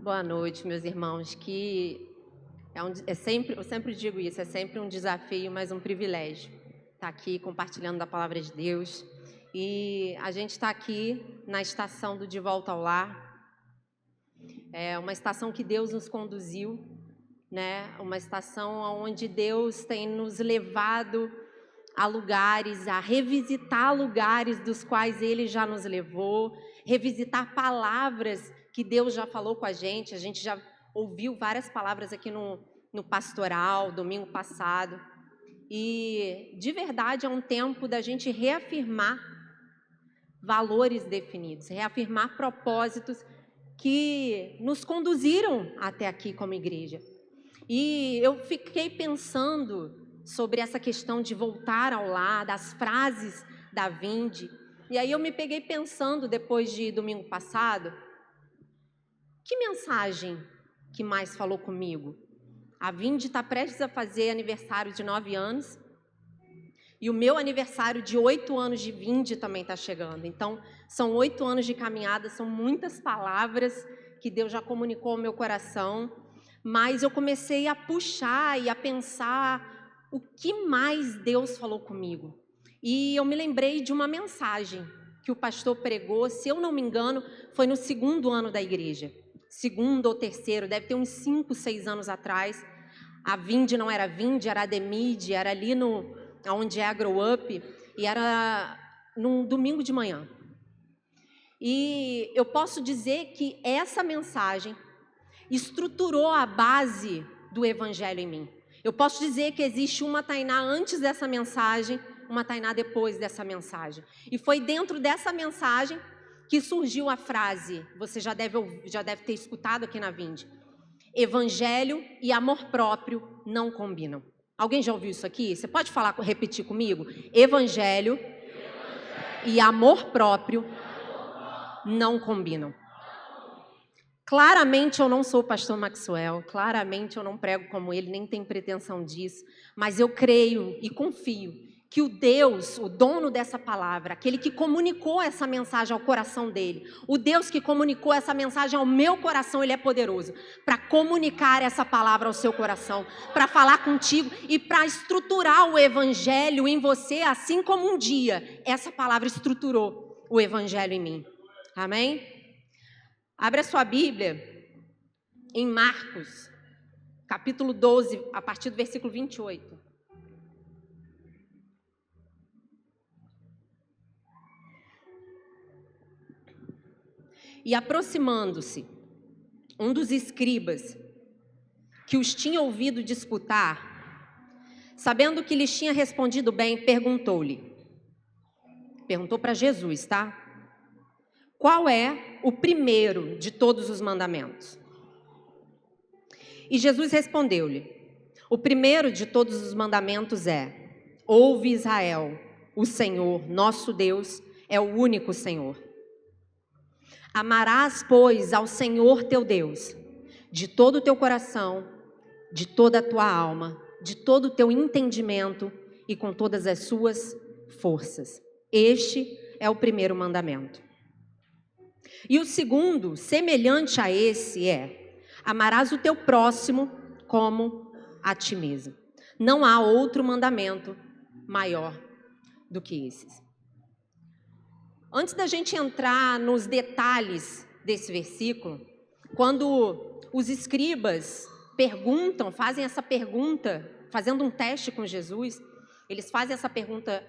Boa noite, meus irmãos, que eu sempre digo isso, é sempre um desafio, mas um privilégio estar aqui compartilhando da palavra de Deus. E a gente está aqui na estação do De Volta ao Lar, é uma estação que Deus nos conduziu, né? Uma estação onde Deus tem nos levado a lugares, a revisitar lugares dos quais Ele já nos levou, revisitar palavras que Deus já falou com a gente já ouviu várias palavras aqui no pastoral, domingo passado, e de verdade é um tempo da gente reafirmar valores definidos, reafirmar propósitos que nos conduziram até aqui como igreja. E eu fiquei pensando sobre essa questão de voltar ao lar, das frases da Vinde. E aí eu me peguei pensando, depois de domingo passado, que mensagem que mais falou comigo? A Vinde está prestes a fazer aniversário de 9 anos. E o meu aniversário de 8 anos de Vinde também está chegando. Então, são 8 anos de caminhada, são muitas palavras que Deus já comunicou ao meu coração. Mas eu comecei a puxar e a pensar o que mais Deus falou comigo. E eu me lembrei de uma mensagem que o pastor pregou, se eu não me engano, foi no 2º ano da igreja. 2º ou 3º, deve ter uns 5, 6 anos atrás. A Vinde não era Vinde, era Ademide, era ali onde é a Grow Up, e era num domingo de manhã. E eu posso dizer que essa mensagem estruturou a base do evangelho em mim. Eu posso dizer que existe uma Tainá antes dessa mensagem, uma Tainá depois dessa mensagem. E foi dentro dessa mensagem que surgiu a frase, você já deve ter escutado aqui na Vinde: evangelho e amor próprio não combinam. Alguém já ouviu isso aqui? Você pode repetir comigo? Evangelho e amor próprio não combinam. Claramente eu não sou o pastor Maxwell, claramente eu não prego como ele, nem tenho pretensão disso, mas eu creio e confio que o Deus, o dono dessa palavra, aquele que comunicou essa mensagem ao coração dele, o Deus que comunicou essa mensagem ao meu coração, ele é poderoso para comunicar essa palavra ao seu coração, para falar contigo e para estruturar o evangelho em você, assim como um dia essa palavra estruturou o evangelho em mim. Amém? Abre a sua Bíblia em Marcos, capítulo 12, a partir do versículo 28. E aproximando-se, um dos escribas, que os tinha ouvido disputar, sabendo que lhes tinha respondido bem, perguntou para Jesus, tá? Qual é o primeiro de todos os mandamentos? E Jesus respondeu-lhe: o primeiro de todos os mandamentos é: ouve, Israel, o Senhor, nosso Deus, é o único Senhor. Amarás, pois, ao Senhor teu Deus, de todo o teu coração, de toda a tua alma, de todo o teu entendimento e com todas as suas forças. Este é o primeiro mandamento. E o segundo, semelhante a esse, é: amarás o teu próximo como a ti mesmo. Não há outro mandamento maior do que esses. Antes da gente entrar nos detalhes desse versículo, quando os escribas fazem essa pergunta, fazendo um teste com Jesus, eles fazem essa pergunta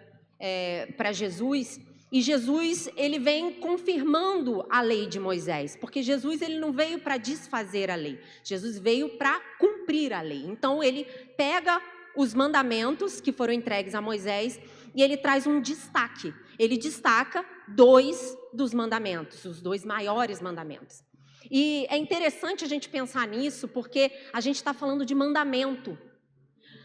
para Jesus, e Jesus, ele vem confirmando a lei de Moisés, porque Jesus, ele não veio para desfazer a lei, Jesus veio para cumprir a lei. Então ele pega os mandamentos que foram entregues a Moisés e ele traz um destaque. Ele destaca 2 dos mandamentos, os 2 maiores mandamentos. E é interessante a gente pensar nisso, porque a gente está falando de mandamento.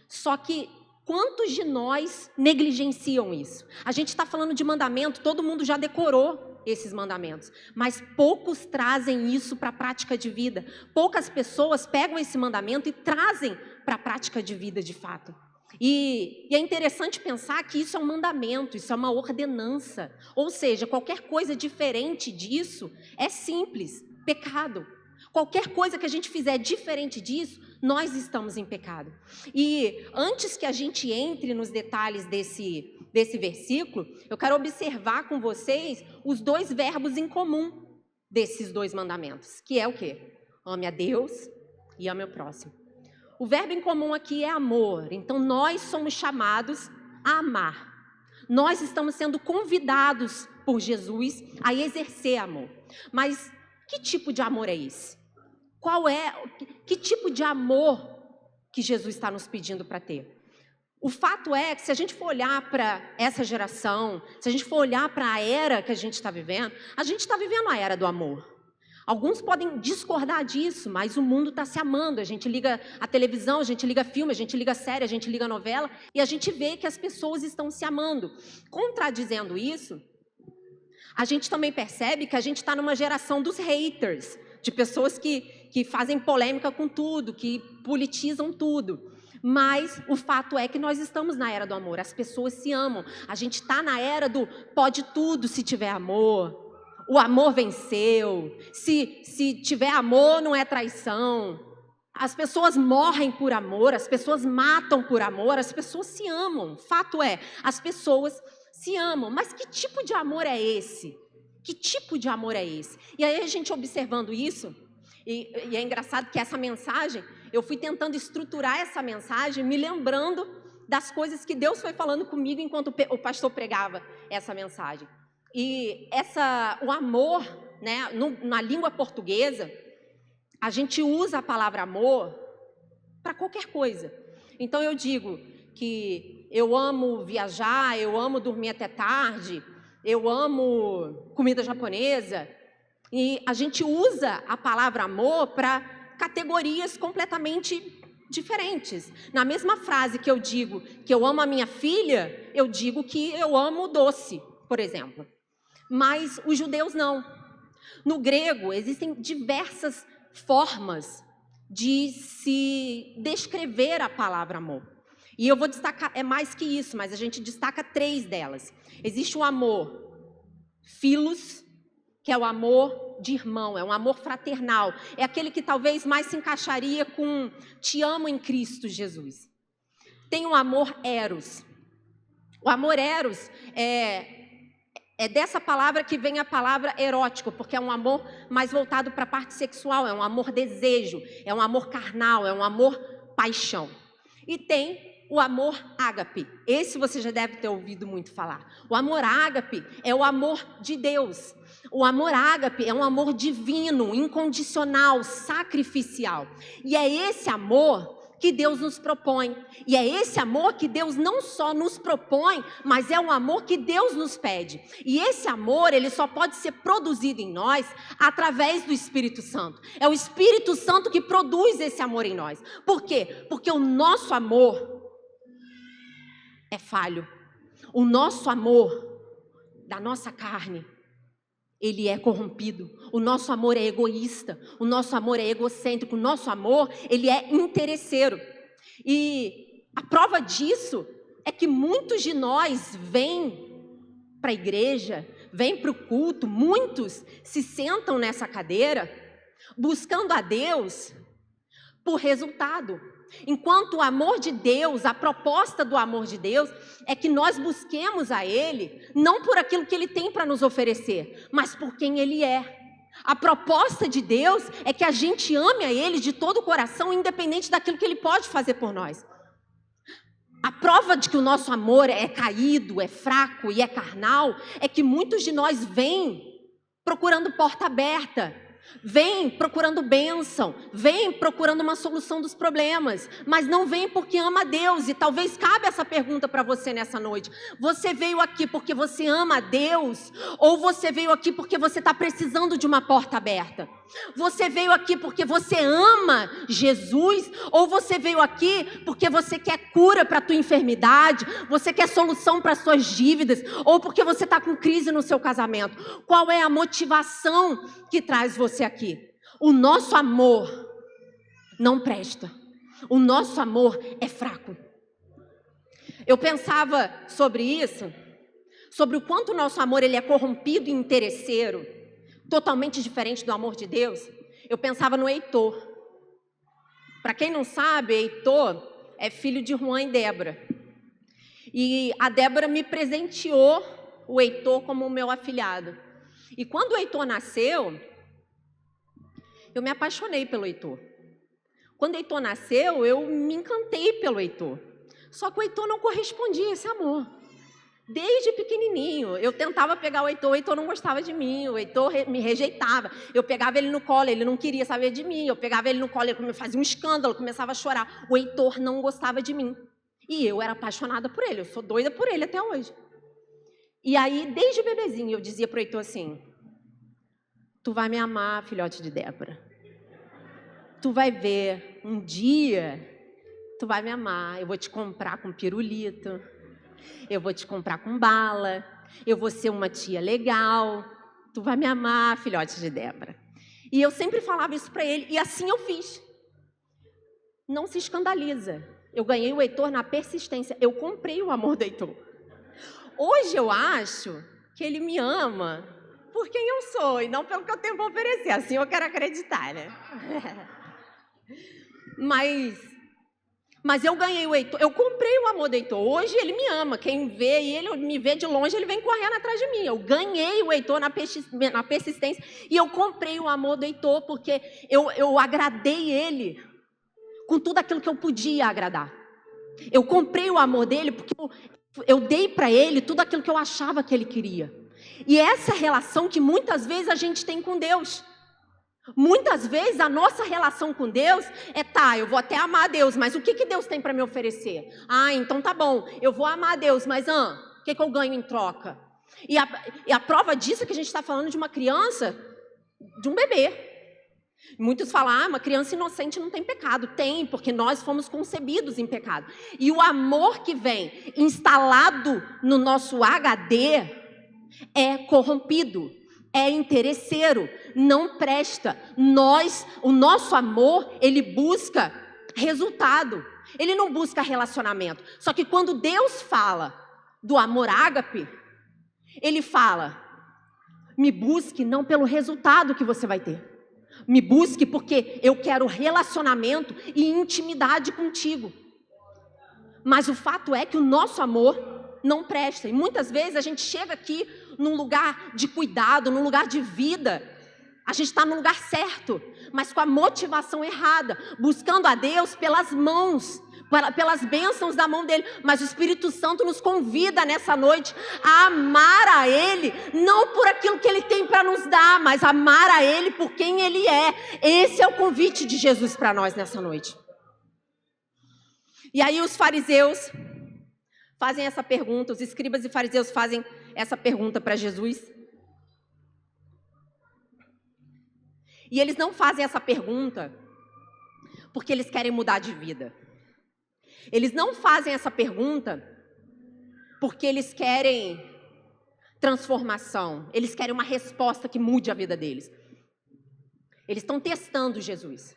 Só que quantos de nós negligenciam isso? A gente está falando de mandamento, todo mundo já decorou esses mandamentos, mas poucos trazem isso para a prática de vida. Poucas pessoas pegam esse mandamento e trazem para a prática de vida de fato. E é interessante pensar que isso é um mandamento, isso é uma ordenança. Ou seja, qualquer coisa diferente disso é simples, pecado. Qualquer coisa que a gente fizer diferente disso, nós estamos em pecado. E antes que a gente entre nos detalhes desse versículo, eu quero observar com vocês os dois verbos em comum desses dois mandamentos, que é o quê? Ame a Deus e ame o próximo. O verbo em comum aqui é amor, então nós somos chamados a amar. Nós estamos sendo convidados por Jesus a exercer amor. Mas que tipo de amor é esse? Que tipo de amor que Jesus está nos pedindo para ter? O fato é que se a gente for olhar para essa geração, se a gente for olhar para a era que a gente está vivendo a era do amor. Alguns podem discordar disso, mas o mundo está se amando. A gente liga a televisão, a gente liga filme, a gente liga série, a gente liga novela, e a gente vê que as pessoas estão se amando. Contradizendo isso, a gente também percebe que a gente está numa geração dos haters, de pessoas que fazem polêmica com tudo, que politizam tudo. Mas o fato é que nós estamos na era do amor, as pessoas se amam. A gente está na era do pode tudo se tiver amor. O amor venceu. Se tiver amor, não é traição. As pessoas morrem por amor, as pessoas matam por amor, as pessoas se amam. Fato é, as pessoas se amam. Mas que tipo de amor é esse? Que tipo de amor é esse? E aí a gente observando isso, e é engraçado que essa mensagem, eu fui tentando estruturar essa mensagem, me lembrando das coisas que Deus foi falando comigo enquanto o pastor pregava essa mensagem. E o amor, né, na língua portuguesa, a gente usa a palavra amor para qualquer coisa. Então eu digo que eu amo viajar, eu amo dormir até tarde, eu amo comida japonesa, e a gente usa a palavra amor para categorias completamente diferentes. Na mesma frase que eu digo que eu amo a minha filha, eu digo que eu amo o doce, por exemplo. Mas os judeus não. No grego, existem diversas formas de se descrever a palavra amor. E eu vou destacar, é mais que isso, mas a gente destaca 3 delas. Existe o amor philos, que é o amor de irmão, é um amor fraternal. É aquele que talvez mais se encaixaria com te amo em Cristo Jesus. Tem o amor eros. O amor eros é dessa palavra que vem a palavra erótico, porque é um amor mais voltado para a parte sexual, é um amor desejo, é um amor carnal, é um amor paixão. E tem o amor ágape. Esse você já deve ter ouvido muito falar. O amor ágape é o amor de Deus. O amor ágape é um amor divino, incondicional, sacrificial. E é esse amor que Deus nos propõe. E é esse amor que Deus não só nos propõe, mas é um amor que Deus nos pede. E esse amor, ele só pode ser produzido em nós através do Espírito Santo. É o Espírito Santo que produz esse amor em nós. Por quê? Porque o nosso amor é falho. O nosso amor da nossa carne, ele é corrompido. O nosso amor é egoísta. O nosso amor é egocêntrico. O nosso amor, ele é interesseiro. E a prova disso é que muitos de nós vêm para a igreja, vêm para o culto, muitos se sentam nessa cadeira buscando a Deus por resultado. Enquanto o amor de Deus, a proposta do amor de Deus é que nós busquemos a Ele, não por aquilo que Ele tem para nos oferecer, mas por quem Ele é. A proposta de Deus é que a gente ame a Ele de todo o coração, independente daquilo que Ele pode fazer por nós. A prova de que o nosso amor é caído, é fraco e é carnal, é que muitos de nós vêm procurando porta aberta, vem procurando bênção, vem procurando uma solução dos problemas, mas não vem porque ama a Deus. E talvez cabe essa pergunta para você nessa noite: você veio aqui porque você ama a Deus? Ou você veio aqui porque você está precisando de uma porta aberta? Você veio aqui porque você ama Jesus? Ou você veio aqui porque você quer cura para a tua enfermidade? Você quer solução para as suas dívidas? Ou porque você está com crise no seu casamento? Qual é a motivação que traz você aqui? O nosso amor não presta. O nosso amor é fraco. Eu pensava sobre isso, sobre o quanto o nosso amor ele é corrompido e interesseiro, totalmente diferente do amor de Deus. eu pensava no Heitor. Para quem não sabe, Heitor é filho de Juan e Débora. E a Débora me presenteou o Heitor como o meu afilhado. E quando o Heitor nasceu, eu me apaixonei pelo Heitor. Quando o Heitor nasceu, eu me encantei pelo Heitor. Só que o Heitor não correspondia a esse amor. Desde pequenininho, eu tentava pegar o Heitor não gostava de mim, o Heitor me rejeitava. Eu pegava ele no colo, ele não queria saber de mim. Eu pegava ele no colo, ele fazia um escândalo, começava a chorar. O Heitor não gostava de mim. E eu era apaixonada por ele, eu sou doida por ele até hoje. E aí, desde bebezinho, eu dizia pro Heitor assim: tu vai me amar, filhote de Débora. Tu vai ver, um dia, tu vai me amar. Eu vou te comprar com pirulito, eu vou te comprar com bala, eu vou ser uma tia legal. Tu vai me amar, filhote de Débora. E eu sempre falava isso para ele, e assim eu fiz. Não se escandaliza. Eu ganhei o Heitor na persistência. Eu comprei o amor do Heitor. Hoje eu acho que ele me ama por quem eu sou e não pelo que eu tenho para oferecer. Assim eu quero acreditar, né? Mas eu ganhei o Heitor, eu comprei o amor do Heitor. Hoje ele me ama. Quem vê ele, me vê de longe, ele vem correndo atrás de mim. Eu ganhei o Heitor na persistência e eu comprei o amor do Heitor porque eu agradei ele com tudo aquilo que eu podia agradar. Eu comprei o amor dele porque eu dei para ele tudo aquilo que eu achava que ele queria. E essa relação que muitas vezes a gente tem com Deus. Muitas vezes a nossa relação com Deus é, eu vou até amar a Deus, mas o que Deus tem para me oferecer? Então tá bom, eu vou amar a Deus, mas o que eu ganho em troca? E a prova disso é que a gente está falando de uma criança, de um bebê. Muitos falam, uma criança inocente não tem pecado. Tem, porque nós fomos concebidos em pecado. E o amor que vem instalado no nosso HD é corrompido, é interesseiro, não presta. O nosso amor, ele busca resultado. Ele não busca relacionamento. Só que quando Deus fala do amor ágape, ele fala, me busque não pelo resultado que você vai ter. Me busque porque eu quero relacionamento e intimidade contigo. Mas o fato é que o nosso amor não presta. E muitas vezes a gente chega aqui num lugar de cuidado, num lugar de vida. A gente está no lugar certo, mas com a motivação errada. Buscando a Deus pelas mãos, pelas bênçãos da mão dele. Mas o Espírito Santo nos convida nessa noite a amar a Ele, não por aquilo que Ele tem para nos dar, mas amar a Ele por quem Ele é. Esse é o convite de Jesus para nós nessa noite. E aí os fariseus fazem essa pergunta, os escribas e fariseus fazem essa pergunta para Jesus. E eles não fazem essa pergunta porque eles querem mudar de vida. Eles não fazem essa pergunta porque eles querem transformação. Eles querem uma resposta que mude a vida deles. Eles estão testando Jesus.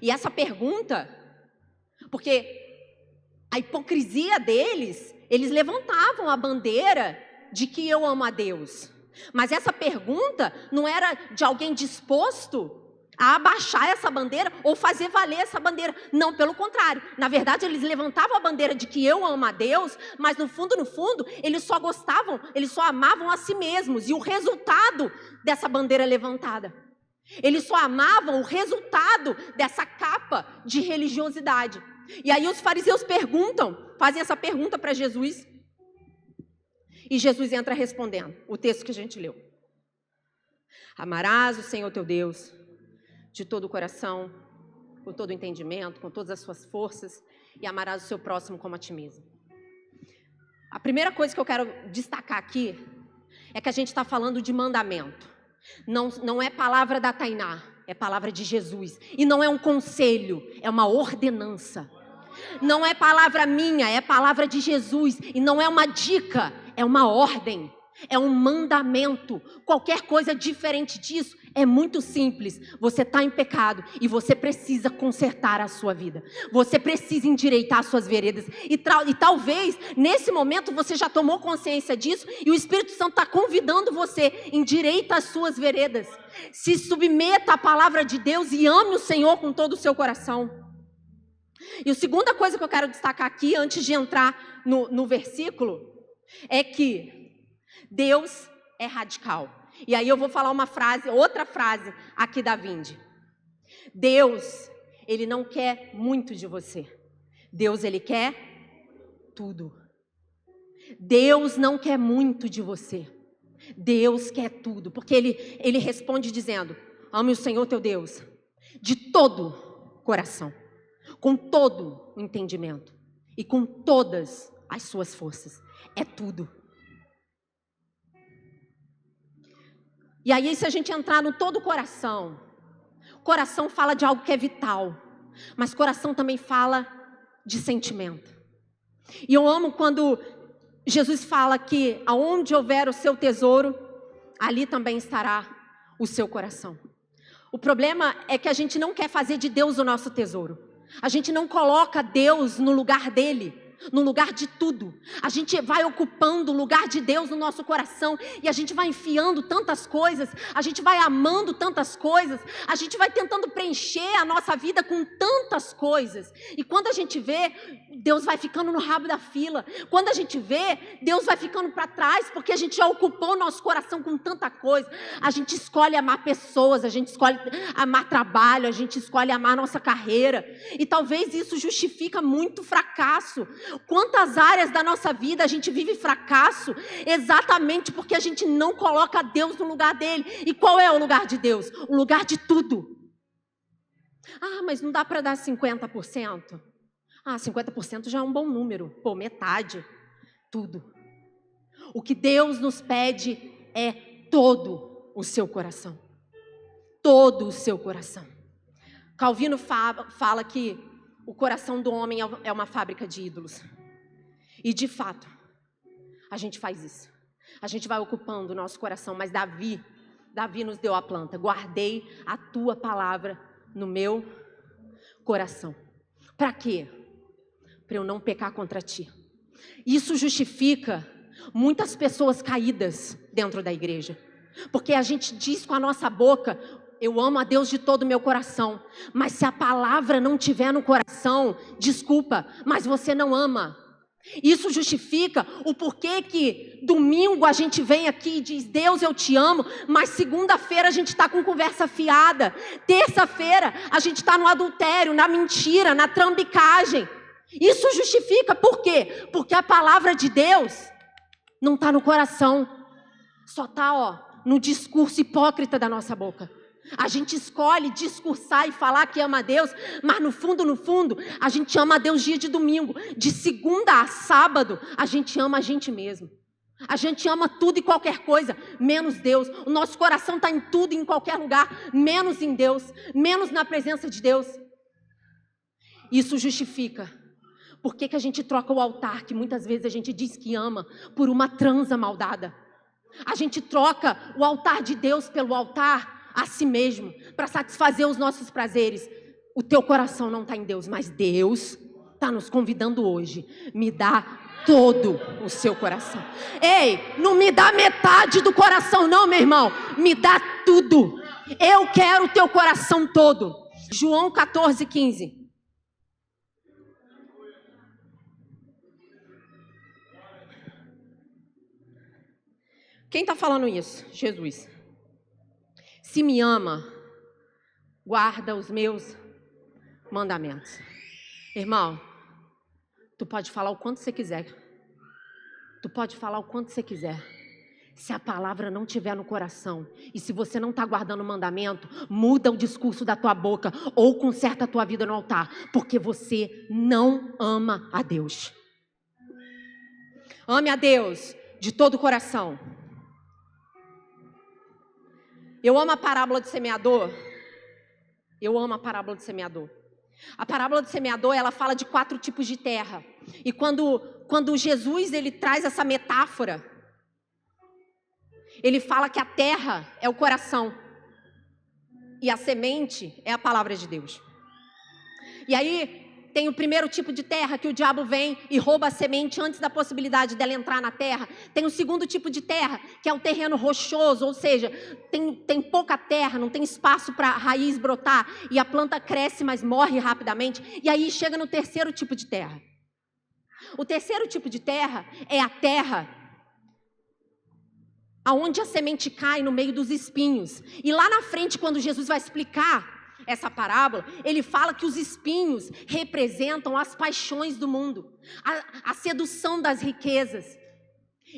E essa pergunta, porque a hipocrisia deles, eles levantavam a bandeira de que eu amo a Deus. Mas essa pergunta não era de alguém disposto a abaixar essa bandeira ou fazer valer essa bandeira. Não, pelo contrário. Na verdade, eles levantavam a bandeira de que eu amo a Deus, mas no fundo, eles só amavam a si mesmos. E o resultado dessa bandeira levantada. Eles só amavam o resultado dessa capa de religiosidade. E aí os fariseus fazem essa pergunta para Jesus. E Jesus entra respondendo o texto que a gente leu. Amarás o Senhor teu Deus de todo o coração, com todo o entendimento, com todas as suas forças, e amarás o seu próximo como a ti mesmo. A primeira coisa que eu quero destacar aqui é que a gente está falando de mandamento. Não é palavra da Tainá, é palavra de Jesus. E não é um conselho, é uma ordenança. Não é palavra minha, é palavra de Jesus. E não é uma dica, é uma ordem. É um mandamento. Qualquer coisa diferente disso é muito simples. Você está em pecado e você precisa consertar a sua vida. Você precisa endireitar as suas veredas. E talvez, nesse momento, você já tomou consciência disso e o Espírito Santo está convidando você, endireita as suas veredas. Se submeta à palavra de Deus e ame o Senhor com todo o seu coração. E a segunda coisa que eu quero destacar aqui, antes de entrar no versículo, é que Deus é radical. E aí eu vou falar outra frase aqui da Vinde. Deus, Ele não quer muito de você. Deus, Ele quer tudo. Deus não quer muito de você. Deus quer tudo. Porque Ele responde dizendo: ame o Senhor teu Deus de todo coração, com todo o entendimento e com todas as suas forças. É tudo. E aí, se a gente entrar no todo coração fala de algo que é vital, mas coração também fala de sentimento. E eu amo quando Jesus fala que aonde houver o seu tesouro, ali também estará o seu coração. O problema é que a gente não quer fazer de Deus o nosso tesouro. A gente não coloca Deus no lugar dele, no lugar de tudo. A gente vai ocupando o lugar de Deus no nosso coração e a gente vai enfiando tantas coisas, a gente vai amando tantas coisas, a gente vai tentando preencher a nossa vida com tantas coisas. E quando a gente vê, Deus vai ficando no rabo da fila. Quando a gente vê, Deus vai ficando para trás, porque a gente já ocupou o nosso coração com tanta coisa. A gente escolhe amar pessoas, a gente escolhe amar trabalho, a gente escolhe amar nossa carreira. E talvez isso justifica muito fracasso. Quantas áreas da nossa vida a gente vive fracasso exatamente porque a gente não coloca Deus no lugar dele. E qual é o lugar de Deus? O lugar de tudo. Ah, mas não dá para dar 50%? 50% já é um bom número. Pô, metade. Tudo. O que Deus nos pede é todo o seu coração. Todo o seu coração. Calvino fala que o coração do homem é uma fábrica de ídolos. E de fato, a gente faz isso. A gente vai ocupando o nosso coração. Mas Davi nos deu a planta. Guardei a tua palavra no meu coração. Para quê? Para eu não pecar contra ti. Isso justifica muitas pessoas caídas dentro da igreja. Porque a gente diz com a nossa boca: eu amo a Deus de todo o meu coração. Mas se a palavra não tiver no coração, desculpa, mas você não ama. Isso justifica o porquê que domingo a gente vem aqui e diz: Deus, eu te amo, mas segunda-feira a gente está com conversa fiada. Terça-feira a gente está no adultério, na mentira, na trambicagem. Isso justifica, por quê? Porque a palavra de Deus não está no coração. Só está, no discurso hipócrita da nossa boca. A gente escolhe discursar e falar que ama a Deus, mas no fundo, a gente ama a Deus dia de domingo. De segunda a sábado, a gente ama a gente mesmo. A gente ama tudo e qualquer coisa, menos Deus. O nosso coração está em tudo e em qualquer lugar, menos em Deus, menos na presença de Deus. Isso justifica por que a gente troca o altar, que muitas vezes a gente diz que ama, por uma transa maldada. A gente troca o altar de Deus pelo altar a si mesmo, para satisfazer os nossos prazeres. O teu coração não está em Deus, mas Deus está nos convidando hoje. Me dá todo o seu coração. Ei, não me dá metade do coração não, meu irmão. Me dá tudo. Eu quero o teu coração todo. João 14:15. Quem está falando isso? Jesus. Se me ama, guarda os meus mandamentos. Irmão, tu pode falar o quanto você quiser. Tu pode falar o quanto você quiser. Se a palavra não estiver no coração, e se você não está guardando o mandamento, muda o discurso da tua boca, ou conserta a tua vida no altar, porque você não ama a Deus. Ame a Deus de todo o coração. Eu amo a parábola do semeador. Eu amo a parábola do semeador. A parábola do semeador, ela fala de 4 tipos de terra. E quando Jesus ele traz essa metáfora, ele fala que a terra é o coração e a semente é a palavra de Deus. E aí tem o primeiro tipo de terra, que o diabo vem e rouba a semente antes da possibilidade dela entrar na terra. Tem o segundo tipo de terra, que é o terreno rochoso, ou seja, tem pouca terra, não tem espaço para a raiz brotar, e a planta cresce, mas morre rapidamente. E aí chega no terceiro tipo de terra. O terceiro tipo de terra é a terra aonde a semente cai no meio dos espinhos. E lá na frente, quando Jesus vai explicar essa parábola, ele fala que os espinhos representam as paixões do mundo, a sedução das riquezas.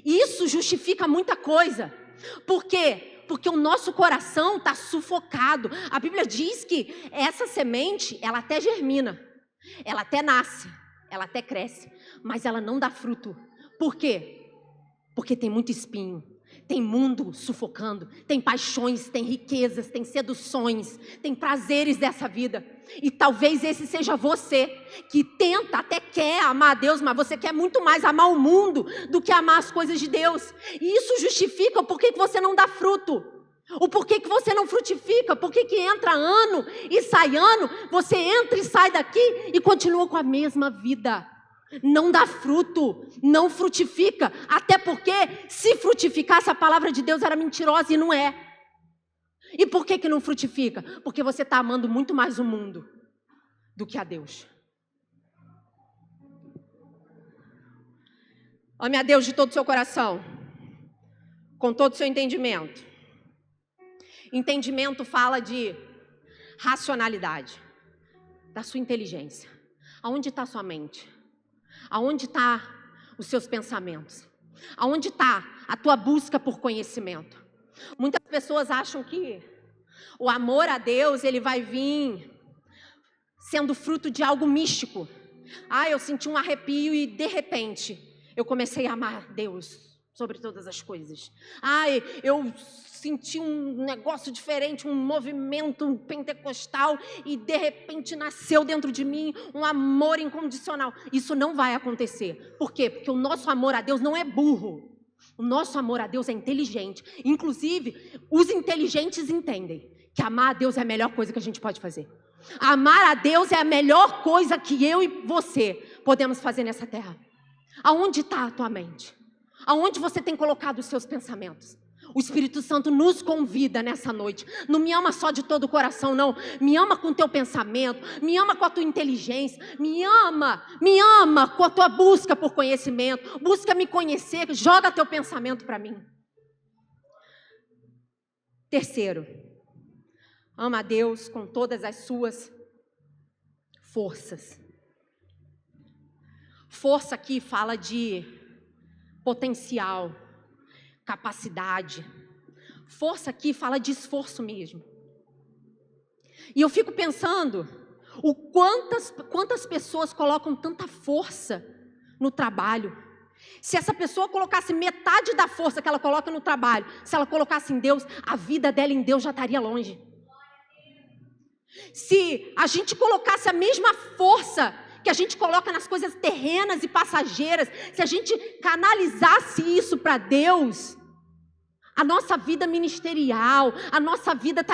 Isso justifica muita coisa. Por quê? Porque o nosso coração está sufocado. A Bíblia diz que essa semente, ela até germina, ela até nasce, ela até cresce, mas ela não dá fruto. Por quê? Porque tem muito espinho. Tem mundo sufocando, tem paixões, tem riquezas, tem seduções, tem prazeres dessa vida. E talvez esse seja você, que tenta, até quer amar a Deus, mas você quer muito mais amar o mundo do que amar as coisas de Deus. E isso justifica o porquê que você não dá fruto, o porquê que você não frutifica, porquê que entra ano e sai ano, você entra e sai daqui e continua com a mesma vida. Não dá fruto, não frutifica, até porque se frutificasse a palavra de Deus era mentirosa e não é. E por que não frutifica? Porque você está amando muito mais o mundo do que a Deus. Ame a Deus de todo o seu coração, com todo o seu entendimento. Entendimento fala de racionalidade, da sua inteligência. Aonde está sua mente? Aonde está os seus pensamentos? Aonde está a tua busca por conhecimento? Muitas pessoas acham que o amor a Deus, ele vai vir sendo fruto de algo místico. Eu senti um arrepio e de repente eu comecei a amar Deus sobre todas as coisas. Eu senti um negócio diferente, um movimento pentecostal e de repente nasceu dentro de mim um amor incondicional. Isso não vai acontecer. Por quê? Porque o nosso amor a Deus não é burro. O nosso amor a Deus é inteligente. Inclusive, os inteligentes entendem que amar a Deus é a melhor coisa que a gente pode fazer. Amar a Deus é a melhor coisa que eu e você podemos fazer nessa terra. Aonde está a tua mente? Aonde você tem colocado os seus pensamentos? O Espírito Santo nos convida nessa noite. Não me ama só de todo o coração, não. Me ama com o teu pensamento, me ama com a tua inteligência, me ama com a tua busca por conhecimento. Busca me conhecer, joga teu pensamento para mim. Terceiro, ama a Deus com todas as suas forças. Força aqui fala de potencial, capacidade. Força aqui fala de esforço mesmo. E eu fico pensando quantas pessoas colocam tanta força no trabalho. Se essa pessoa colocasse metade da força que ela coloca no trabalho, se ela colocasse em Deus, a vida dela em Deus já estaria longe. Se a gente colocasse a mesma força que a gente coloca nas coisas terrenas e passageiras, se a gente canalizasse isso para Deus, a nossa vida ministerial, a nossa vida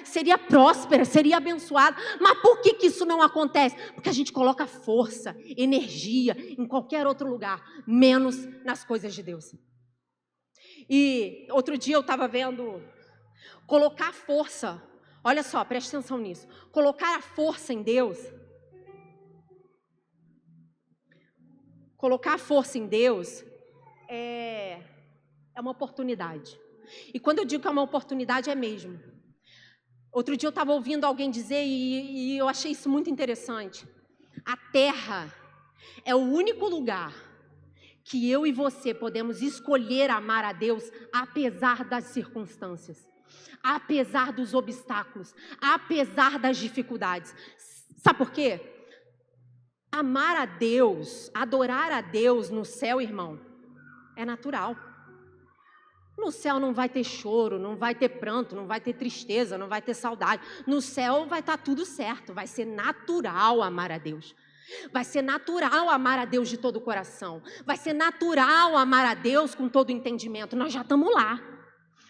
seria próspera, seria abençoada. Mas por que isso não acontece? Porque a gente coloca força, energia em qualquer outro lugar, menos nas coisas de Deus. E outro dia eu estava vendo, colocar força, olha só, preste atenção nisso, colocar a força em Deus. Colocar a força em Deus é uma oportunidade. E quando eu digo que é uma oportunidade, é mesmo. Outro dia eu estava ouvindo alguém dizer, e eu achei isso muito interessante. A terra é o único lugar que eu e você podemos escolher amar a Deus, apesar das circunstâncias, apesar dos obstáculos, apesar das dificuldades. Sabe por quê? Amar a Deus, adorar a Deus no céu, irmão, é natural. No céu não vai ter choro, não vai ter pranto, não vai ter tristeza, não vai ter saudade. No céu vai estar tudo certo, vai ser natural amar a Deus. Vai ser natural amar a Deus de todo o coração. Vai ser natural amar a Deus com todo o entendimento. Nós já estamos lá.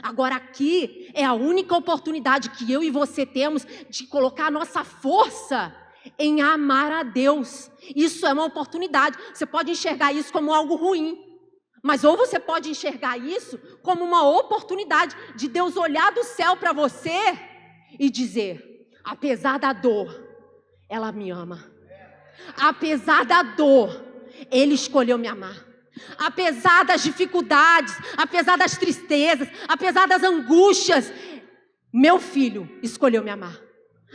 Agora aqui é a única oportunidade que eu e você temos de colocar a nossa força em amar a Deus. Isso é uma oportunidade. Você pode enxergar isso como algo ruim, mas ou você pode enxergar isso como uma oportunidade de Deus olhar do céu para você e dizer: apesar da dor, ela me ama. Apesar da dor, Ele escolheu me amar. Apesar das dificuldades, apesar das tristezas, apesar das angústias, meu filho escolheu me amar.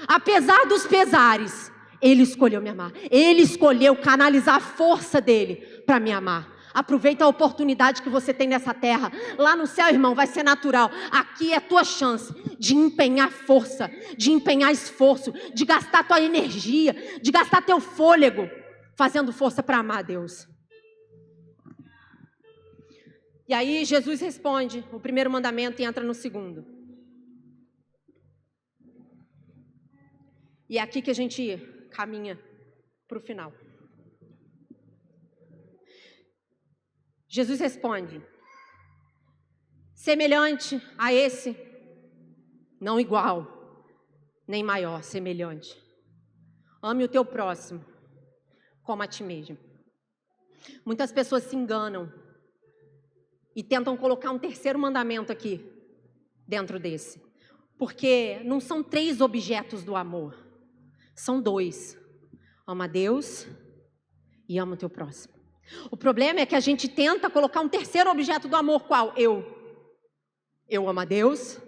Apesar dos pesares, Ele escolheu me amar. Ele escolheu canalizar a força dele para me amar. Aproveita a oportunidade que você tem nessa terra. Lá no céu, irmão, vai ser natural. Aqui é a tua chance de empenhar força, de empenhar esforço, de gastar tua energia, de gastar teu fôlego, fazendo força para amar a Deus. E aí Jesus responde o primeiro mandamento e entra no segundo. E é aqui que a gente caminha para o final. Jesus responde: semelhante a esse, não igual, nem maior, semelhante. Ame o teu próximo como a ti mesmo. Muitas pessoas se enganam e tentam colocar um terceiro mandamento aqui dentro desse. Porque não são 3 objetos do amor, são 2. Ama a Deus e ama o teu próximo. O problema é que a gente tenta colocar um terceiro objeto do amor, qual? Eu amo a Deus,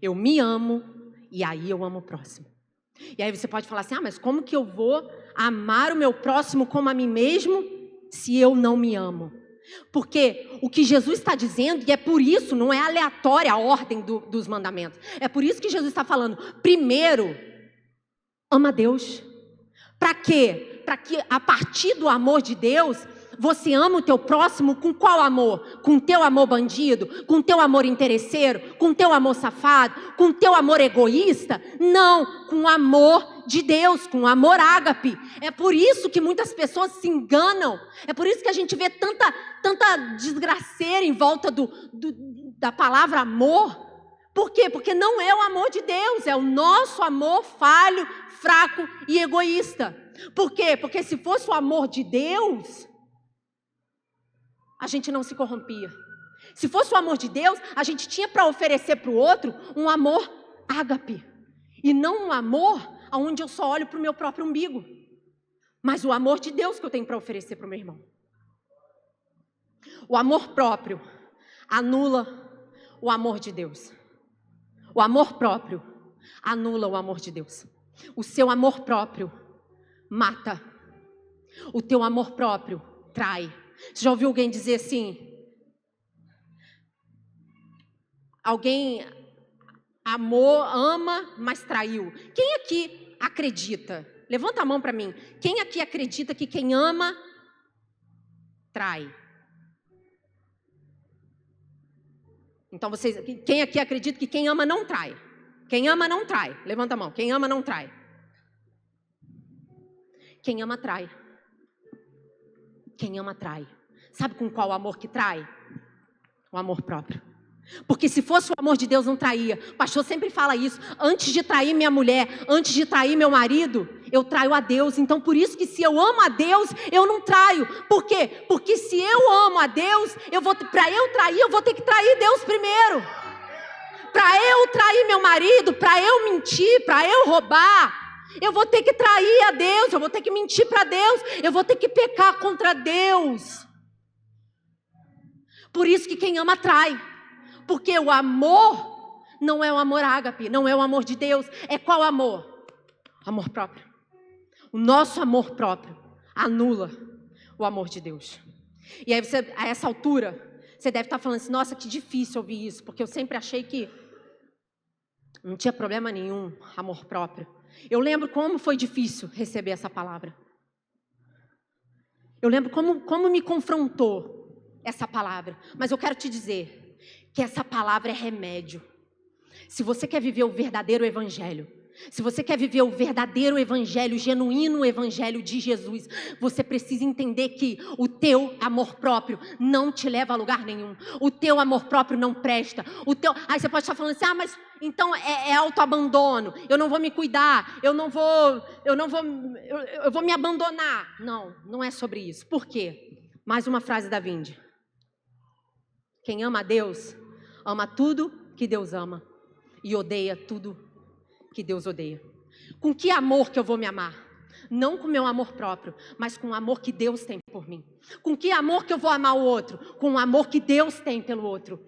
eu me amo e aí eu amo o próximo. E aí você pode falar assim: mas como que eu vou amar o meu próximo como a mim mesmo se eu não me amo? Porque o que Jesus está dizendo, e é por isso, não é aleatória a ordem dos mandamentos, é por isso que Jesus está falando: primeiro, ama a Deus. Para quê? Para que a partir do amor de Deus, você ama o teu próximo com qual amor? Com teu amor bandido? Com teu amor interesseiro? Com teu amor safado? Com teu amor egoísta? Não, com o amor de Deus, com o amor ágape. É por isso que muitas pessoas se enganam. É por isso que a gente vê tanta desgraceira em volta da palavra amor. Por quê? Porque não é o amor de Deus, é o nosso amor falho, fraco e egoísta. Por quê? Porque se fosse o amor de Deus, a gente não se corrompia. Se fosse o amor de Deus, a gente tinha para oferecer para o outro um amor ágape. E não um amor onde eu só olho para o meu próprio umbigo. Mas o amor de Deus que eu tenho para oferecer para o meu irmão. O amor próprio anula o amor de Deus. O amor próprio anula o amor de Deus. O seu amor próprio mata. O teu amor próprio trai. Você já ouviu alguém dizer assim? Alguém amou, ama, mas traiu. Quem aqui acredita? Levanta a mão para mim. Quem aqui acredita que quem ama, trai? Então quem aqui acredita que quem ama não trai? Quem ama não trai. Levanta a mão. Quem ama não trai. Quem ama trai. Quem ama trai. Sabe com qual amor que trai? O amor próprio. Porque se fosse o amor de Deus não traía. O pastor sempre fala isso. Antes de trair minha mulher, antes de trair meu marido, eu traio a Deus. Então por isso que se eu amo a Deus, eu não traio. Por quê? Porque se eu amo a Deus, para eu trair, eu vou ter que trair Deus primeiro. Para eu trair meu marido, para eu mentir, para eu roubar, eu vou ter que trair a Deus, eu vou ter que mentir para Deus, eu vou ter que pecar contra Deus. Por isso que quem ama trai. Porque o amor não é o amor ágape, não é o amor de Deus. É qual amor? Amor próprio. O nosso amor próprio anula o amor de Deus. E aí você, a essa altura, você deve estar falando assim: nossa, que difícil ouvir isso, porque eu sempre achei que não tinha problema nenhum, amor próprio. Eu lembro como foi difícil receber essa palavra. Eu lembro como me confrontou essa palavra. Mas eu quero te dizer que essa palavra é remédio. Se você quer viver o verdadeiro evangelho, Se você quer viver o verdadeiro evangelho, o genuíno evangelho de Jesus, você precisa entender que o teu amor próprio não te leva a lugar nenhum. O teu amor próprio não presta. Aí você pode estar falando assim, mas então é autoabandono. Eu não vou me cuidar. Eu vou me abandonar. Não, não é sobre isso. Por quê? Mais uma frase da Vinde. Quem ama a Deus, ama tudo que Deus ama e odeia tudo que Deus odeia. Com que amor que eu vou me amar? Não com meu amor próprio, mas com o amor que Deus tem por mim. Com que amor que eu vou amar o outro? Com o amor que Deus tem pelo outro.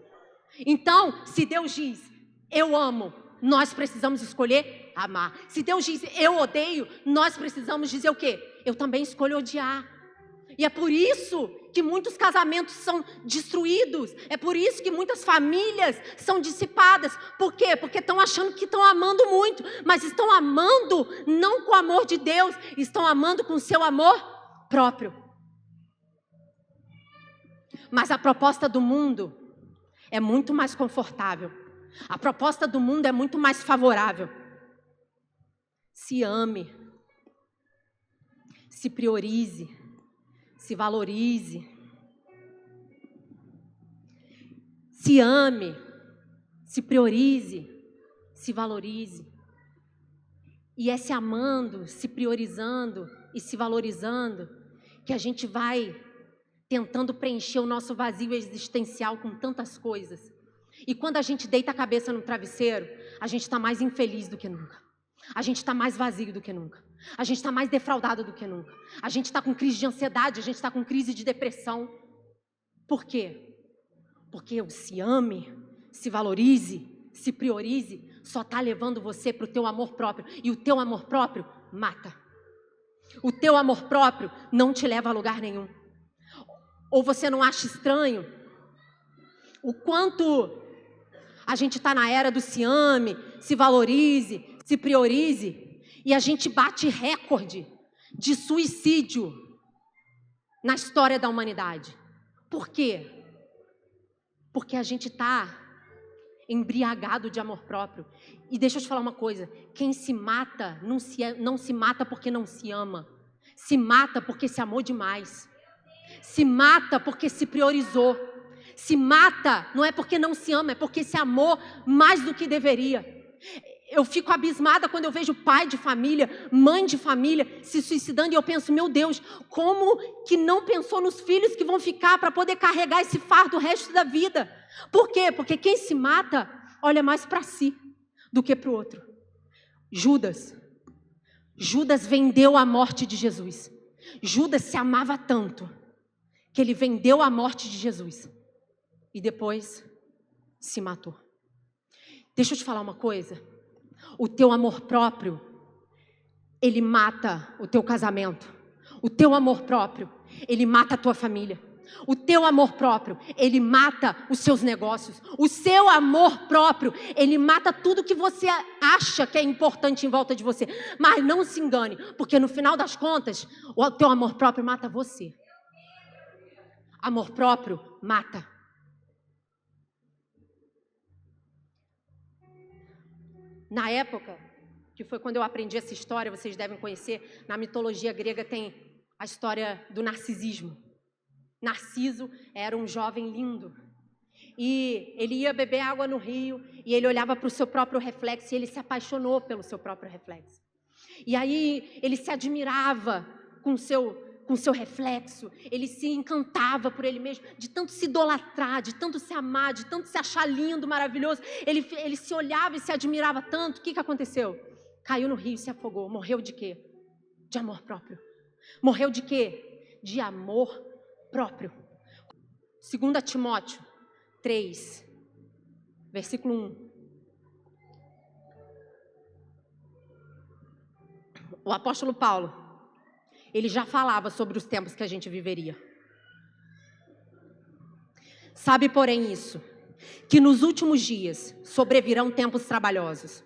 Então, se Deus diz, eu amo, nós precisamos escolher amar. Se Deus diz, eu odeio, nós precisamos dizer o quê? Eu também escolho odiar. E é por isso que muitos casamentos são destruídos. É por isso que muitas famílias são dissipadas. Por quê? Porque estão achando que estão amando muito. Mas estão amando não com o amor de Deus. Estão amando com o seu amor próprio. Mas a proposta do mundo é muito mais confortável. A proposta do mundo é muito mais favorável. Se ame. Se priorize. Se valorize, se ame, se priorize, se valorize. E é se amando, se priorizando e se valorizando que a gente vai tentando preencher o nosso vazio existencial com tantas coisas. E quando a gente deita a cabeça no travesseiro, a gente está mais infeliz do que nunca. A gente está mais vazio do que nunca. A gente está mais defraudado do que nunca. A gente está com crise de ansiedade, a gente está com crise de depressão. Por quê? Porque o se ame, se valorize, se priorize, só está levando você para o teu amor próprio. E o teu amor próprio mata. O teu amor próprio não te leva a lugar nenhum. Ou você não acha estranho o quanto a gente está na era do se ame, se valorize, se priorize, e a gente bate recorde de suicídio na história da humanidade. Por quê? Porque a gente está embriagado de amor próprio. E deixa eu te falar uma coisa, quem se mata não se mata porque não se ama. Se mata porque se amou demais. Se mata porque se priorizou. Se mata não é porque não se ama, é porque se amou mais do que deveria. Eu fico abismada quando eu vejo pai de família, mãe de família se suicidando e eu penso, meu Deus, como que não pensou nos filhos que vão ficar para poder carregar esse fardo o resto da vida? Por quê? Porque quem se mata olha mais para si do que para o outro. Judas vendeu a morte de Jesus. Judas se amava tanto que ele vendeu a morte de Jesus e depois se matou. Deixa eu te falar uma coisa. O teu amor próprio, ele mata o teu casamento. O teu amor próprio, ele mata a tua família. O teu amor próprio, ele mata os seus negócios. O seu amor próprio, ele mata tudo que você acha que é importante em volta de você. Mas não se engane, porque no final das contas, o teu amor próprio mata você. Amor próprio mata. Na época, que foi quando eu aprendi essa história, vocês devem conhecer, na mitologia grega tem a história do narcisismo. Narciso era um jovem lindo. E ele ia beber água no rio e ele olhava para o seu próprio reflexo e ele se apaixonou pelo seu próprio reflexo. E aí ele se admirava com seu reflexo, ele se encantava por ele mesmo, de tanto se idolatrar, de tanto se amar, de tanto se achar lindo, maravilhoso. Ele se olhava e se admirava tanto. O que aconteceu? Caiu no rio e se afogou. Morreu de quê? De amor próprio. Morreu de quê? De amor próprio. 2 Timóteo 3, versículo 1. O apóstolo Paulo, ele já falava sobre os tempos que a gente viveria. Sabe, porém, isso, que nos últimos dias sobrevirão tempos trabalhosos.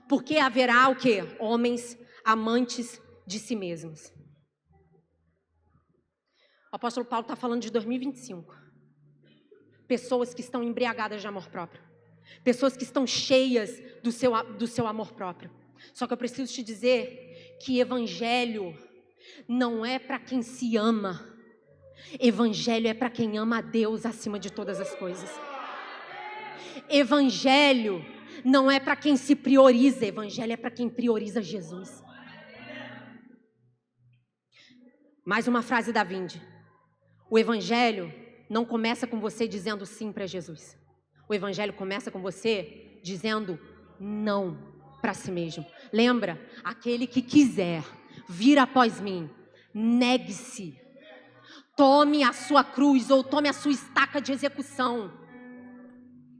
Porque haverá o quê? Homens amantes de si mesmos. O apóstolo Paulo está falando de 2025. Pessoas que estão embriagadas de amor próprio. Pessoas que estão cheias do seu amor próprio. Só que eu preciso te dizer que evangelho não é para quem se ama. Evangelho é para quem ama a Deus acima de todas as coisas. Evangelho não é para quem se prioriza. Evangelho é para quem prioriza Jesus. Mais uma frase da Vinde. O evangelho não começa com você dizendo sim para Jesus. O evangelho começa com você dizendo não para si mesmo. Lembra? Aquele que quiser vir após mim, negue-se. Tome a sua cruz ou tome a sua estaca de execução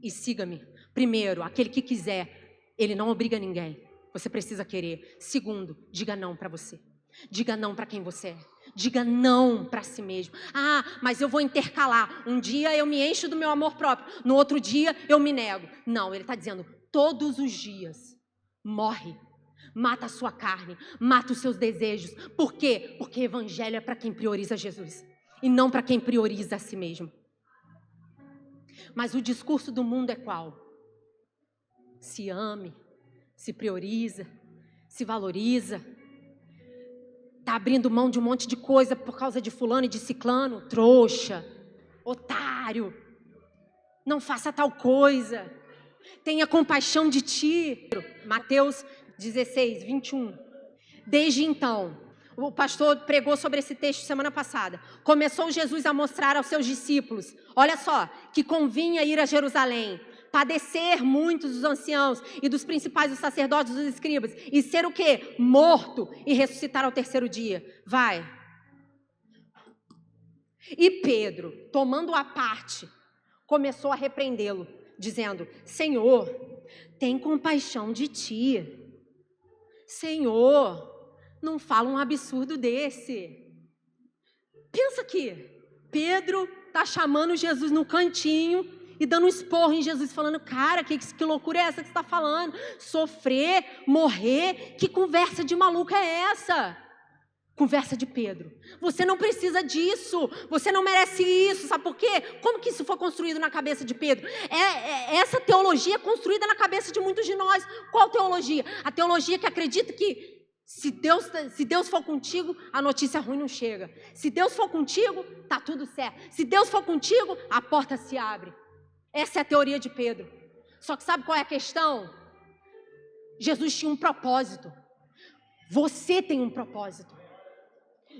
e siga-me. Primeiro, aquele que quiser, ele não obriga ninguém. Você precisa querer. Segundo, diga não para você. Diga não para quem você é. Diga não para si mesmo. Ah, mas eu vou intercalar. Um dia eu me encho do meu amor próprio. No outro dia eu me nego. Não, ele está dizendo, todos os dias, morre. Mata a sua carne. Mata os seus desejos. Por quê? Porque evangelho é para quem prioriza Jesus. E não para quem prioriza a si mesmo. Mas o discurso do mundo é qual? Se ame, se prioriza, se valoriza. Está abrindo mão de um monte de coisa por causa de fulano e de ciclano. Trouxa, otário, não faça tal coisa. Tenha compaixão de ti. Mateus 16, 21. Desde então, o pastor pregou sobre esse texto semana passada. Começou Jesus a mostrar aos seus discípulos, olha só, que convinha ir a Jerusalém, padecer muitos dos anciãos e dos principais dos sacerdotes, dos escribas, e ser o quê? Morto e ressuscitar ao terceiro dia. Vai. E Pedro, tomando a parte, começou a repreendê-lo, dizendo, Senhor, tem compaixão de ti. Senhor, não fala um absurdo desse. Pensa aqui, Pedro está chamando Jesus no cantinho e dando um esporro em Jesus, falando, cara, que loucura é essa que você está falando? Sofrer, morrer, que conversa de maluca é essa? Conversa de Pedro. Você não precisa disso, você não merece isso, sabe por quê? Como que isso foi construído na cabeça de Pedro? Essa teologia é construída na cabeça de muitos de nós. Qual teologia? A teologia que acredita que se Deus for contigo, a notícia ruim não chega. Se Deus for contigo, tá tudo certo. Se Deus for contigo, a porta se abre. Essa é a teoria de Pedro. Só que sabe qual é a questão? Jesus tinha um propósito. Você tem um propósito.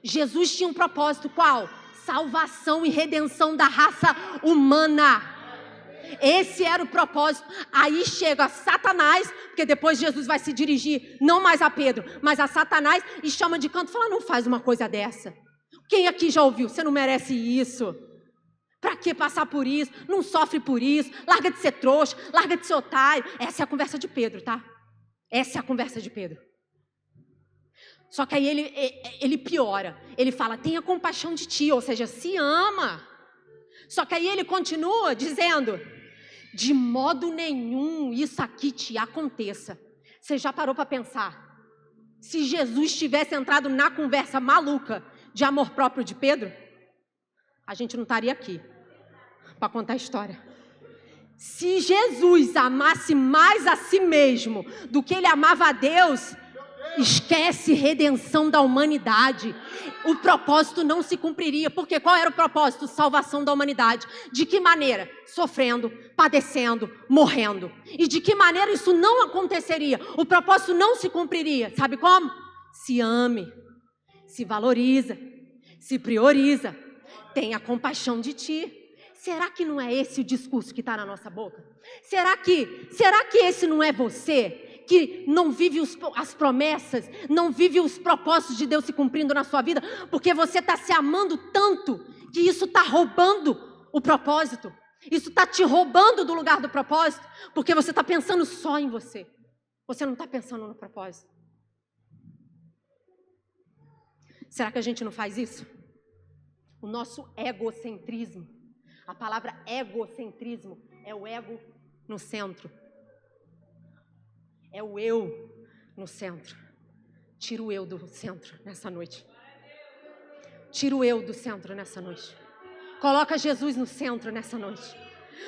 Jesus tinha um propósito, qual? Salvação e redenção da raça humana. Esse era o propósito. Aí chega Satanás, porque depois Jesus vai se dirigir não mais a Pedro, mas a Satanás, e chama de canto e fala, não faz uma coisa dessa. Quem aqui já ouviu? Você não merece isso. Pra que passar por isso? Não sofre por isso. Larga de ser trouxa, larga de ser otário. Essa é a conversa de Pedro, tá? Essa é a conversa de Pedro. Só que aí ele piora. Ele fala, tenha compaixão de ti, ou seja, se ama. Só que aí ele continua dizendo, de modo nenhum isso aqui te aconteça. Você já parou para pensar? Se Jesus tivesse entrado na conversa maluca de amor próprio de Pedro, a gente não estaria aqui para contar a história. Se Jesus amasse mais a si mesmo do que ele amava a Deus, esquece redenção da humanidade. O propósito não se cumpriria. Porque qual era o propósito? Salvação da humanidade. De que maneira? Sofrendo, padecendo, morrendo. E de que maneira isso não aconteceria? O propósito não se cumpriria. Sabe como? Se ame, se valoriza, se prioriza, tenha compaixão de ti. Será que não é esse o discurso que está na nossa boca? Será que esse não é você? Que não vive as promessas, não vive os propósitos de Deus se cumprindo na sua vida, porque você está se amando tanto, que isso está roubando o propósito, isso está te roubando do lugar do propósito, porque você está pensando só em você, você não está pensando no propósito. Será que a gente não faz isso? O nosso egocentrismo, a palavra egocentrismo é o ego no centro. É o eu no centro. Tira o eu do centro nessa noite. Tira o eu do centro nessa noite. Coloca Jesus no centro nessa noite.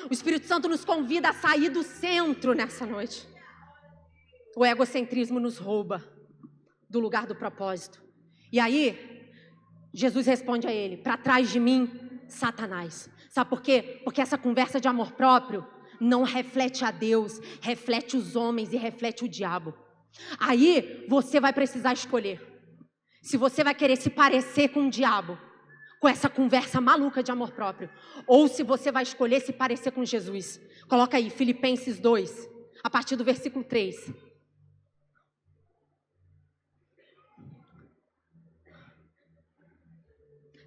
O Espírito Santo nos convida a sair do centro nessa noite. O egocentrismo nos rouba do lugar do propósito. E aí, Jesus responde a ele: para trás de mim, Satanás. Sabe por quê? Porque essa conversa de amor próprio não reflete a Deus, reflete os homens e reflete o diabo. Aí você vai precisar escolher se você vai querer se parecer com o diabo, com essa conversa maluca de amor próprio, ou se você vai escolher se parecer com Jesus. Coloca aí, Filipenses 2, a partir do versículo 3.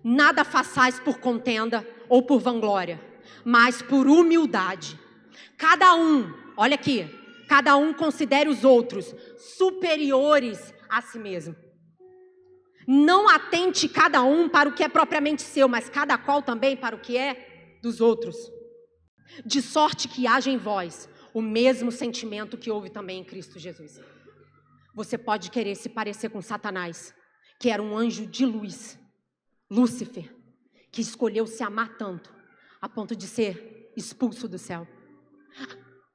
Nada façais por contenda ou por vanglória, mas por humildade. Cada um, olha aqui, cada um considere os outros superiores a si mesmo. Não atente cada um para o que é propriamente seu, mas cada qual também para o que é dos outros. De sorte que haja em vós o mesmo sentimento que houve também em Cristo Jesus. Você pode querer se parecer com Satanás, que era um anjo de luz, Lúcifer, que escolheu se amar tanto, a ponto de ser expulso do céu.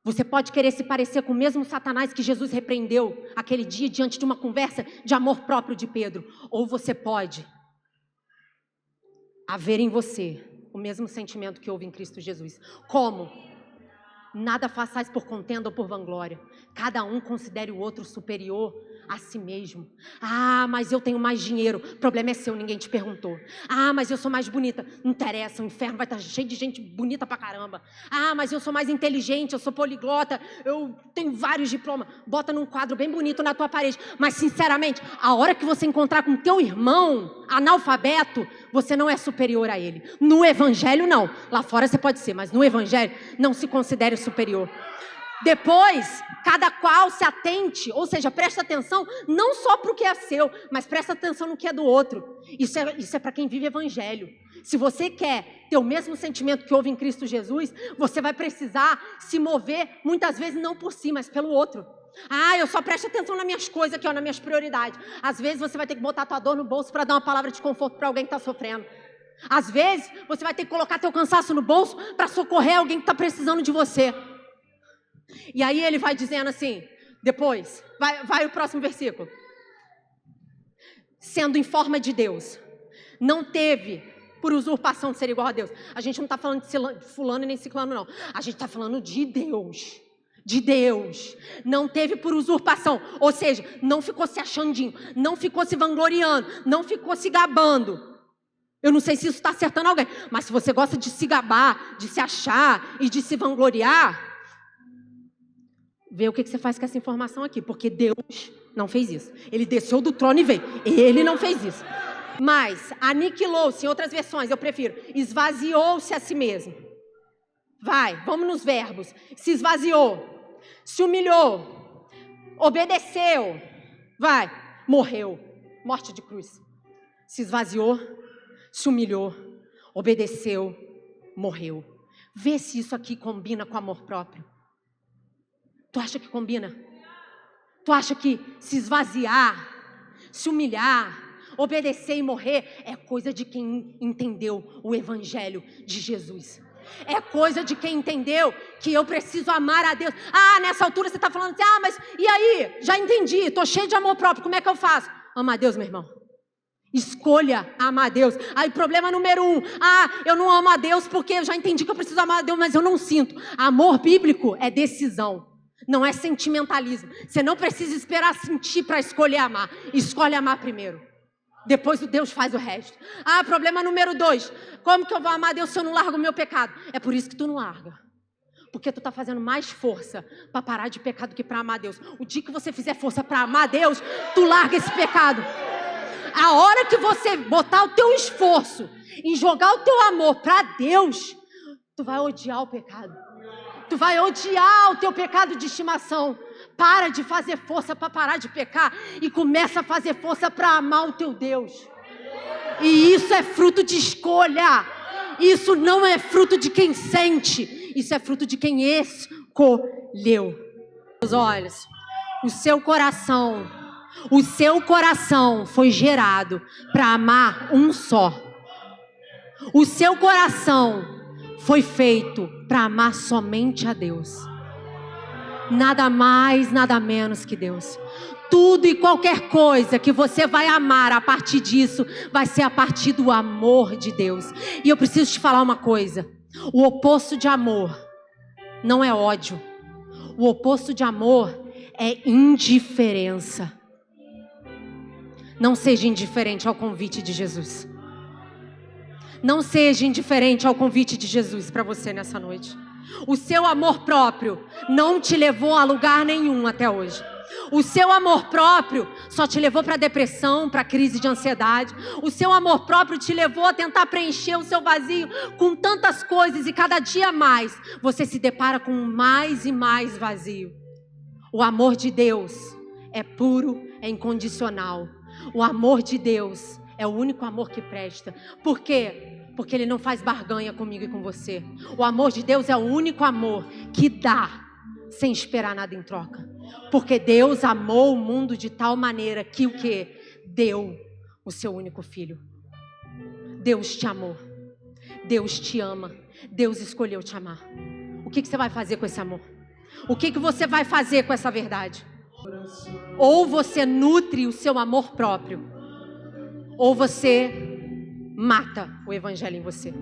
Você pode querer se parecer com o mesmo Satanás que Jesus repreendeu aquele dia diante de uma conversa de amor próprio de Pedro. Ou você pode haver em você o mesmo sentimento que houve em Cristo Jesus. Como? Nada façais por contenda ou por vanglória. Cada um considere o outro superior a si mesmo. Ah, mas eu tenho mais dinheiro. O problema é seu, ninguém te perguntou. Ah, mas eu sou mais bonita. Não interessa, o inferno vai estar cheio de gente bonita pra caramba. Ah, mas eu sou mais inteligente, eu sou poliglota, eu tenho vários diplomas. Bota num quadro bem bonito na tua parede. Mas sinceramente, a hora que você encontrar com teu irmão analfabeto, você não é superior a ele. No evangelho não. Lá fora você pode ser, mas no evangelho não se considere superior. Depois, cada qual se atente, ou seja, presta atenção não só para o que é seu, mas presta atenção no que é do outro. Isso é para quem vive evangelho. Se você quer ter o mesmo sentimento que houve em Cristo Jesus, você vai precisar se mover, muitas vezes não por si, mas pelo outro. Ah, eu só presto atenção nas minhas coisas aqui, ó, nas minhas prioridades. Às vezes você vai ter que botar a tua dor no bolso para dar uma palavra de conforto para alguém que está sofrendo. Às vezes você vai ter que colocar teu cansaço no bolso para socorrer alguém que está precisando de você. E aí ele vai dizendo assim, depois, vai o próximo versículo. Sendo em forma de Deus, não teve por usurpação de ser igual a Deus. A gente não está falando de fulano e nem ciclano não. A gente está falando de Deus. De Deus. Não teve por usurpação. Ou seja, não ficou se achandinho, não ficou se vangloriando, não ficou se gabando. Eu não sei se isso está acertando alguém, mas se você gosta de se gabar, de se achar e de se vangloriar, vê o que você faz com essa informação aqui, porque Deus não fez isso. Ele desceu do trono e veio. Ele não fez isso. Mas aniquilou-se, em outras versões, eu prefiro, esvaziou-se a si mesmo. Vai, vamos nos verbos. Se esvaziou, se humilhou, obedeceu, vai, morreu, morte de cruz. Se esvaziou, se humilhou, obedeceu, morreu. Vê se isso aqui combina com amor próprio. Tu acha que combina? Tu acha que se esvaziar, se humilhar, obedecer e morrer é coisa de quem entendeu o evangelho de Jesus? É coisa de quem entendeu que eu preciso amar a Deus. Ah, nessa altura você está falando assim, ah, mas e aí? Já entendi, estou cheio de amor próprio, como é que eu faço? Amar a Deus, meu irmão. Escolha amar a Deus. Aí problema número 1, eu não amo a Deus porque eu já entendi que eu preciso amar a Deus, mas eu não sinto. Amor bíblico é decisão. Não é sentimentalismo. Você não precisa esperar sentir para escolher amar. Escolhe amar primeiro. Depois o Deus faz o resto. Problema número 2. Como que eu vou amar a Deus se eu não largo o meu pecado? É por isso que tu não larga. Porque tu está fazendo mais força para parar de pecar do que para amar a Deus. O dia que você fizer força para amar a Deus, tu larga esse pecado. A hora que você botar o teu esforço em jogar o teu amor para Deus, tu vai odiar o pecado. Tu vai odiar o teu pecado de estimação. Para de fazer força para parar de pecar e começa a fazer força para amar o teu Deus. E isso é fruto de escolha. Isso não é fruto de quem sente. Isso é fruto de quem escolheu. Os olhos, o seu coração foi gerado para amar um só. O seu coração foi feito para amar somente a Deus. Nada mais, nada menos que Deus. Tudo e qualquer coisa que você vai amar a partir disso, vai ser a partir do amor de Deus. E eu preciso te falar uma coisa. O oposto de amor não é ódio. O oposto de amor é indiferença. Não seja indiferente ao convite de Jesus. Não seja indiferente ao convite de Jesus para você nessa noite. O seu amor próprio não te levou a lugar nenhum até hoje. O seu amor próprio só te levou para depressão, para crise de ansiedade. O seu amor próprio te levou a tentar preencher o seu vazio com tantas coisas, e cada dia mais você se depara com mais e mais vazio. O amor de Deus é puro, é incondicional. O amor de Deus é o único amor que presta. Por quê? Porque Ele não faz barganha comigo e com você. O amor de Deus é o único amor que dá sem esperar nada em troca. Porque Deus amou o mundo de tal maneira que o quê? Deu o seu único filho. Deus te amou. Deus te ama. Deus escolheu te amar. O que você vai fazer com esse amor? O que você vai fazer com essa verdade? Ou você nutre o seu amor próprio, ou você mata o evangelho em você.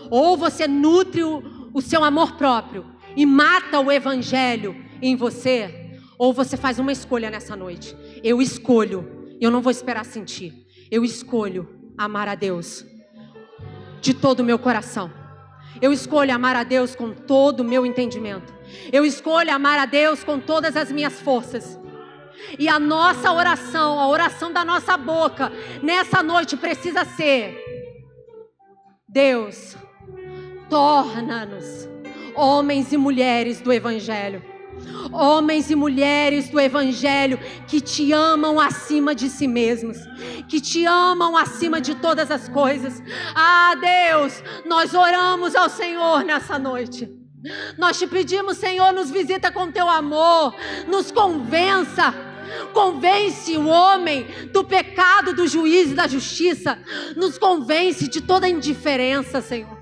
Ou você nutre o seu amor próprio e mata o evangelho em você, ou você faz uma escolha nessa noite. Eu escolho, eu não vou esperar sentir. Eu escolho amar a Deus de todo o meu coração. Eu escolho amar a Deus com todo o meu entendimento. Eu escolho amar a Deus com todas as minhas forças. E a nossa oração, a oração da nossa boca nessa noite precisa ser: Deus, torna-nos homens e mulheres do Evangelho. Homens e mulheres do Evangelho que te amam acima de si mesmos, que te amam acima de todas as coisas. Ah, Deus, nós oramos ao Senhor nessa noite. Nós te pedimos, Senhor, nos visita com teu amor, nos convença. Convence o homem do pecado, do juízo e da justiça. Nos convence de toda indiferença, Senhor.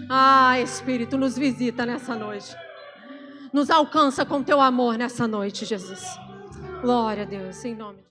Ah, Espírito, nos visita nessa noite. Nos alcança com teu amor nessa noite, Jesus. Glória a Deus, em nome de